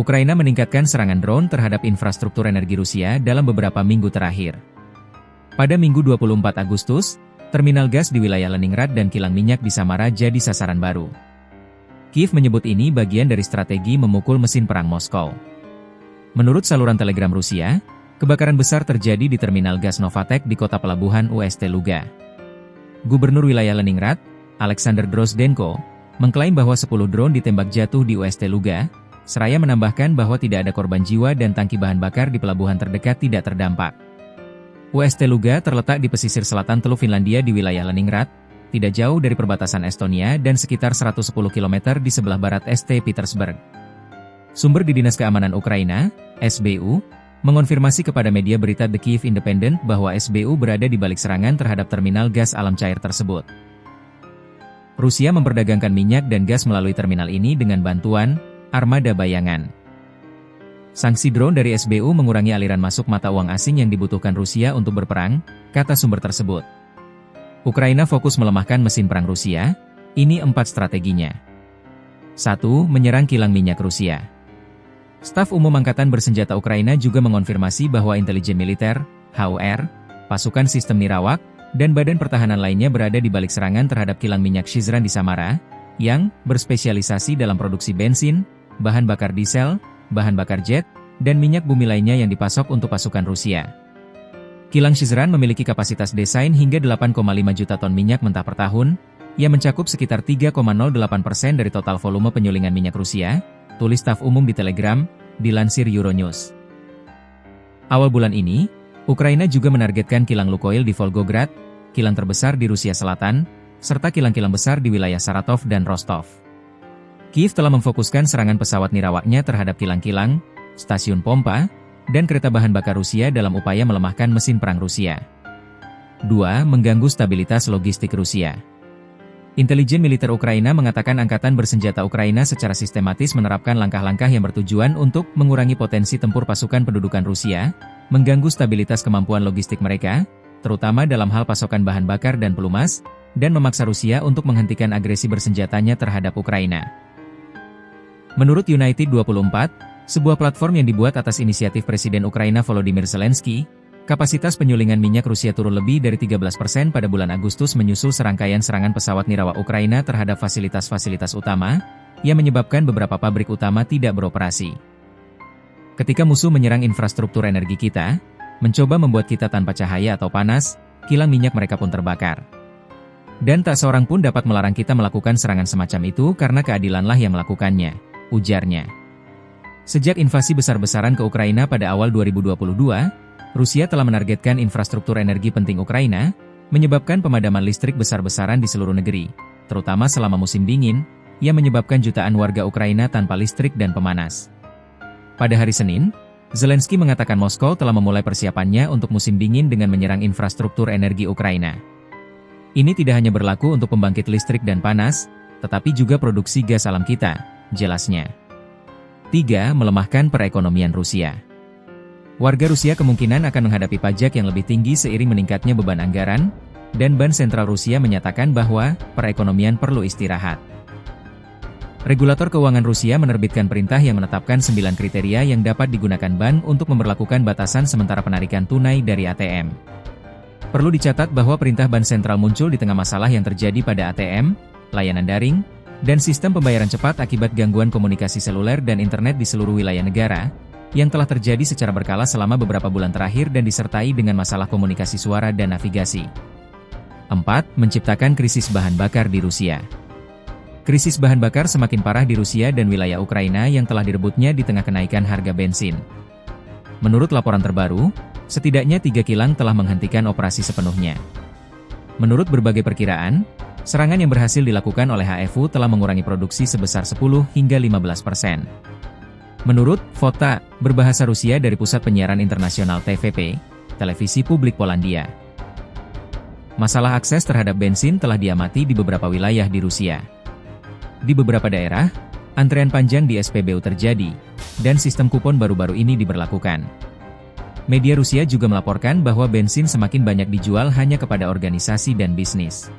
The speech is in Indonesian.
Ukraina meningkatkan serangan drone terhadap infrastruktur energi Rusia dalam beberapa minggu terakhir. Pada Minggu 24 Agustus, terminal gas di wilayah Leningrad dan kilang minyak di Samara jadi sasaran baru. Kiev menyebut ini bagian dari strategi memukul mesin perang Moskow. Menurut saluran telegram Rusia, kebakaran besar terjadi di terminal gas Novatek di kota pelabuhan Ust Luga. Gubernur wilayah Leningrad, Alexander Drozdenko, mengklaim bahwa 10 drone ditembak jatuh di Ust Luga, seraya menambahkan bahwa tidak ada korban jiwa dan tangki bahan bakar di pelabuhan terdekat tidak terdampak. Ust Luga terletak di pesisir selatan Teluk Finlandia di wilayah Leningrad, tidak jauh dari perbatasan Estonia dan sekitar 110 km di sebelah barat St. Petersburg. Sumber di Dinas Keamanan Ukraina, SBU, mengonfirmasi kepada media berita The Kyiv Independent bahwa SBU berada di balik serangan terhadap terminal gas alam cair tersebut. Rusia memperdagangkan minyak dan gas melalui terminal ini dengan bantuan armada bayangan. Sanksi drone dari SBU mengurangi aliran masuk mata uang asing yang dibutuhkan Rusia untuk berperang, kata sumber tersebut. Ukraina fokus melemahkan mesin perang Rusia, ini 4 strateginya. 1. Menyerang kilang minyak Rusia. Staf Umum Angkatan Bersenjata Ukraina juga mengonfirmasi bahwa intelijen militer, HUR, pasukan sistem nirawak, dan badan pertahanan lainnya berada di balik serangan terhadap kilang minyak Shizran di Samara, yang berspesialisasi dalam produksi bensin, bahan bakar diesel, bahan bakar jet, dan minyak bumi lainnya yang dipasok untuk pasukan Rusia. Kilang Shizran memiliki kapasitas desain hingga 8,5 juta ton minyak mentah per tahun, yang mencakup sekitar 3,08% dari total volume penyulingan minyak Rusia, tulis staf umum di Telegram, dilansir Euronews. Awal bulan ini, Ukraina juga menargetkan kilang Lukoil di Volgograd, kilang terbesar di Rusia Selatan, serta kilang-kilang besar di wilayah Saratov dan Rostov. Kiev telah memfokuskan serangan pesawat nirawaknya terhadap kilang-kilang, stasiun pompa, dan kereta bahan bakar Rusia dalam upaya melemahkan mesin perang Rusia. 2. Mengganggu stabilitas logistik Rusia. Intelijen militer Ukraina mengatakan Angkatan Bersenjata Ukraina secara sistematis menerapkan langkah-langkah yang bertujuan untuk mengurangi potensi tempur pasukan pendudukan Rusia, mengganggu stabilitas kemampuan logistik mereka, terutama dalam hal pasokan bahan bakar dan pelumas, dan memaksa Rusia untuk menghentikan agresi bersenjatanya terhadap Ukraina. Menurut United 24, sebuah platform yang dibuat atas inisiatif Presiden Ukraina Volodymyr Zelensky, kapasitas penyulingan minyak Rusia turun lebih dari 13% pada bulan Agustus menyusul serangkaian serangan pesawat nirawak Ukraina terhadap fasilitas-fasilitas utama, yang menyebabkan beberapa pabrik utama tidak beroperasi. Ketika musuh menyerang infrastruktur energi kita, mencoba membuat kita tanpa cahaya atau panas, kilang minyak mereka pun terbakar. Dan tak seorang pun dapat melarang kita melakukan serangan semacam itu karena keadilanlah yang melakukannya, ujarnya. Sejak invasi besar-besaran ke Ukraina pada awal 2022, Rusia telah menargetkan infrastruktur energi penting Ukraina, menyebabkan pemadaman listrik besar-besaran di seluruh negeri, terutama selama musim dingin, yang menyebabkan jutaan warga Ukraina tanpa listrik dan pemanas. Pada hari Senin, Zelensky mengatakan Moskow telah memulai persiapannya untuk musim dingin dengan menyerang infrastruktur energi Ukraina. Ini tidak hanya berlaku untuk pembangkit listrik dan panas, tetapi juga produksi gas alam kita, jelasnya. 3. Melemahkan perekonomian Rusia. Warga Rusia kemungkinan akan menghadapi pajak yang lebih tinggi seiring meningkatnya beban anggaran, dan Bank Sentral Rusia menyatakan bahwa perekonomian perlu istirahat. Regulator keuangan Rusia menerbitkan perintah yang menetapkan 9 kriteria yang dapat digunakan bank untuk memberlakukan batasan sementara penarikan tunai dari ATM. Perlu dicatat bahwa perintah Bank Sentral muncul di tengah masalah yang terjadi pada ATM, layanan daring, dan sistem pembayaran cepat akibat gangguan komunikasi seluler dan internet di seluruh wilayah negara, yang telah terjadi secara berkala selama beberapa bulan terakhir dan disertai dengan masalah komunikasi suara dan navigasi. 4. Menciptakan krisis bahan bakar di Rusia. Krisis bahan bakar semakin parah di Rusia dan wilayah Ukraina yang telah direbutnya di tengah kenaikan harga bensin. Menurut laporan terbaru, setidaknya 3 kilang telah menghentikan operasi sepenuhnya. Menurut berbagai perkiraan, serangan yang berhasil dilakukan oleh HFU telah mengurangi produksi sebesar 10 hingga 15%. Menurut VOTA, berbahasa Rusia dari Pusat Penyiaran Internasional TVP, televisi publik Polandia. Masalah akses terhadap bensin telah diamati di beberapa wilayah di Rusia. Di beberapa daerah, antrean panjang di SPBU terjadi, dan sistem kupon baru-baru ini diberlakukan. Media Rusia juga melaporkan bahwa bensin semakin banyak dijual hanya kepada organisasi dan bisnis.